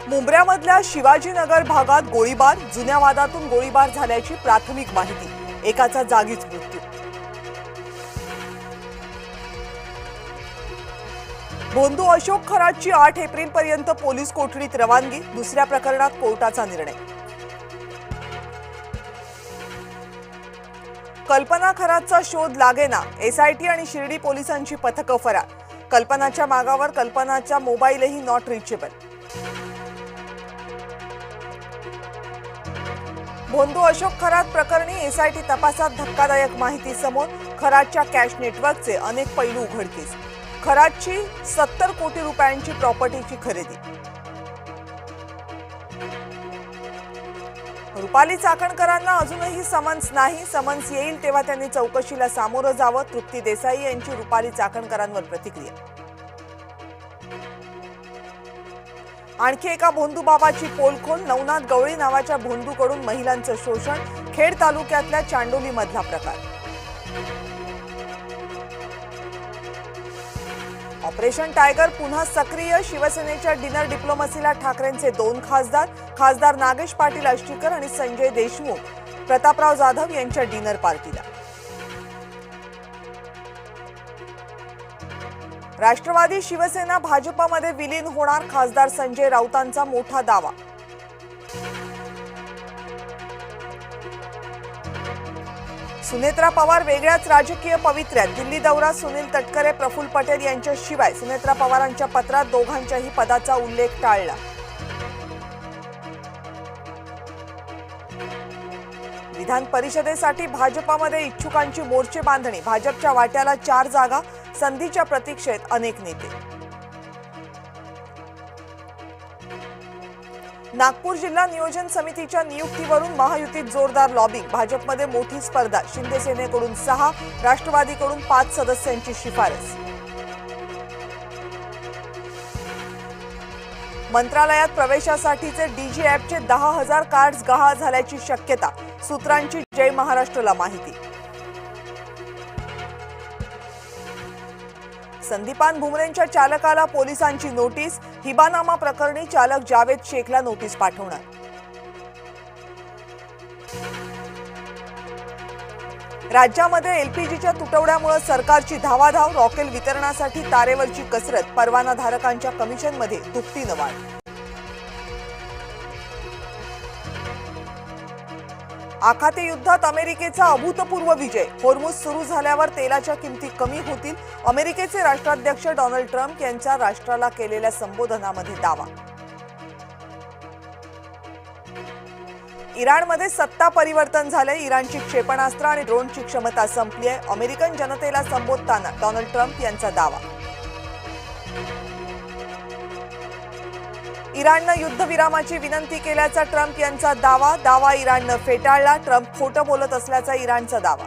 मुंब्र्यामधल्या शिवाजीनगर भागात गोळीबार, जुन्या वादातून गोळीबार झाल्याची प्राथमिक माहिती, एकाचा जागीच मृत्यू। भोंदू अशोक खरातची 8 एप्रिलपर्यंत पोलीस कोठडीत रवानगी, दुसऱ्या प्रकरणात कोर्टाचा निर्णय। कल्पना खरातचा शोध लागेना, एसआयटी आणि शिर्डी पोलिसांची पथकं फरार। कल्पनाच्या मागावर कल्पनाचा मोबाईलही नॉट रिचेबल। भोंदू अशोक खरात प्रकरणी एसआयटी तपासात धक्कादायक माहिती समोर, खरातच्या कॅश नेटवर्कचे अनेक पैलू उघडकीस। खरातची 70 कोटी रुपयांची प्रॉपर्टीची खरेदी। रुपाली चाकणकरांना अजूनही समन्स नाही, समन्स येईल तेव्हा त्यांनी चौकशीला सामोरं जावं, तृप्ती देसाई यांची रुपाली चाकणकरांवर प्रतिक्रिया। आणखी एका भोंदू बाबाची पोलखोल, नवनाथ गवळी नावाच्या भोंदूकडून महिलांचं शोषण, खेड तालुक्यातल्या चांडोली मधला प्रकार। ऑपरेशन टायगर पुन्हा सक्रिय, शिवसेनेच्या डिनर डिप्लोमसीला ठाकरेंचे 2 खासदार, खासदार नागेश पाटील आष्टीकर आणि संजय देशमुख प्रतापराव जाधव यांच्या डिनर पार्टीला। राष्ट्रवादी शिवसेना भाजपमध्ये विलीन होणार, खासदार संजय राऊतांचा मोठा दावा। सुनेत्रा पवार वेगळ्याच राजकीय पवित्र्यात, दिल्ली दौरा, सुनील तटकरे, प्रफुल्ल पटेल यांच्याशिवाय सुनेत्रा पवारांच्या पत्रात दोघांच्याही पदाचा उल्लेख टाळला। विधान परिषदेसाठी भाजपमध्ये इच्छुकांची मोर्चे बांधणी, भाजपच्या वाट्याला 4 जागा, संधीच्या प्रतीक्षेत अनेक नेते। नागपूर जिल्हा नियोजन समितीच्या नियुक्तीवरून महायुतीत जोरदार लॉबिंग, भाजपमध्ये मोठी स्पर्धा, शिंदे सेनेकडून 6, राष्ट्रवादीकडून 5 सदस्यांची शिफारस। मंत्रालयात प्रवेशासाठीचे डीजी ॲपचे 10,000 कार्ड्स गहाळ झाल्याची शक्यता, सूत्रांची जय महाराष्ट्रला माहिती। संदीपान भुमरेंच्या चालकाला पोलिसांची नोटीस, हिबानामा प्रकरणी चालक जावेद शेखला नोटीस पाठवणार। राज्यामध्ये एलपीजीच्या तुटवड्यामुळे सरकारची धावाधाव, रॉकेल वितरणासाठी तारेवरची कसरत, परवानाधारकांच्या कमिशनमध्ये दुपटीनं वाढ। आखाती युद्धात अमेरिकेचा अभूतपूर्व विजय, होर्मुझ सुरू झाल्यावर तेलाच्या किमती कमी होतील, अमेरिकेचे राष्ट्राध्यक्ष डोनाल्ड ट्रम्प यांच्या राष्ट्राला केलेल्या संबोधनामध्ये दावा। इराणमध्ये सत्ता परिवर्तन झाले, इराणची क्षेपणास्त्र आणि ड्रोनची क्षमता संपली आहे, अमेरिकन जनतेला संबोधताना डोनाल्ड ट्रम्प यांचा दावा। इराणनं युद्धविरामाची विनंती केल्याचा ट्रम्प यांचा दावा इराणनं फेटाळला, ट्रम्प खोटं बोलत असल्याचा इराणचा दावा।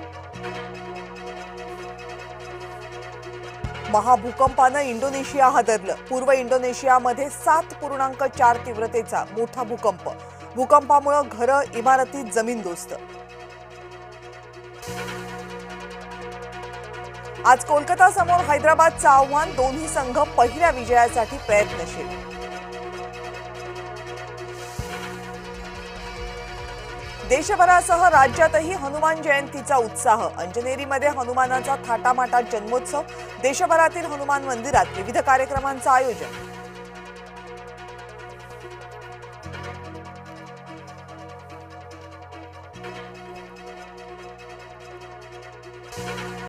महाभूकंपानं इंडोनेशिया हादरलं, पूर्व इंडोनेशियामध्ये 7.4 तीव्रतेचा मोठा भूकंप, भूकंपामुळे घरं, इमारतीत जमीनदोस्त। आज कोलकाता समोर हैदराबादचं आव्हान, दोन्ही संघ पहिल्या विजयासाठी प्रयत्नशील। देशभरासह राज्यातही हनुमान जयंतीचा उत्साह, अंजनेरीमध्ये हनुमानाचा थाटामाटात जन्मोत्सव, देशभरातील हनुमान मंदिरात विविध कार्यक्रमांचं आयोजन।